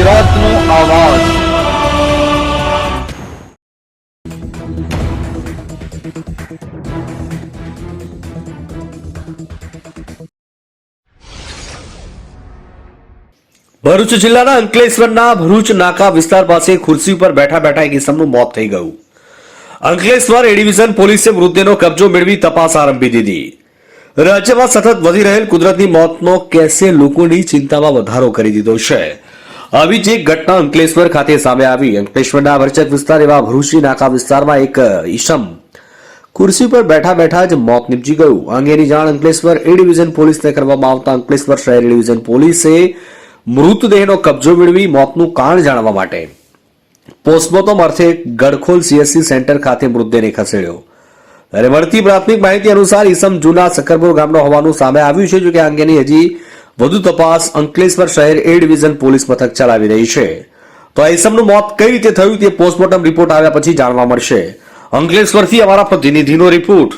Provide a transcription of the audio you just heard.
ગુજરાતનો આવાજ। ભરૂચ જિલ્લાના અંકલેશ્વરના ભરૂચ નાકા વિસ્તાર પાસે ખુરશી પર બેઠા બેઠા એક ઇસમનું મોત થઈ ગયું। અંકલેશ્વર એ ડિવિઝન પોલીસે મૃતદેહનો કબજો મેળવી તપાસ આરંભી દીધી। રાજ્યમાં સતત વધી રહેલ કુદરતી મોતનો કેસે લોકોની ચિંતામાં વધારો કરી દીધો છે। આવી જ એક ઘટના અંકલેશ્વર ખાતે સામે આવી। અંકલેશ્વરના ભરચક વિસ્તાર એવા ભરૂચી નાકા વિસ્તારમાં એક ઈસમ ખુરશી પર બેઠા બેઠા જ મોત નીપજી ગયું। આ અંગેની જાણ અંકલેશ્વર એ ડિવિઝન પોલીસને કરવામાં આવતા અંકલેશ્વર શહેર ડિવિઝન પોલીસે મૃતદેહનો કબજો મેળવી મોતનું કારણ જાણવા માટે પોસ્ટમોર્ટમ અર્થે ગડખોલ સીએસસી સેન્ટર ખાતે મૃતદેહને ખસેડ્યો। ત્યારે મળતી પ્રાથમિક માહિતી અનુસાર ઈસમ જૂના સક્કરપુર ગામનો હોવાનું સામે આવ્યું છે। જો કે આ અંગેની હજી વધુ તપાસ અંકલેશ્વર શહેર એ ડિવિઝન પોલીસ મથક ચલાવી રહી છે। તો આ ઈસમનું મોત કઈ રીતે થયું તે પોસ્ટમોર્ટમ રિપોર્ટ આવ્યા પછી જાણવા મળશે। અંકલેશ્વરથી અમારા પ્રતિનિધિનો રિપોર્ટ।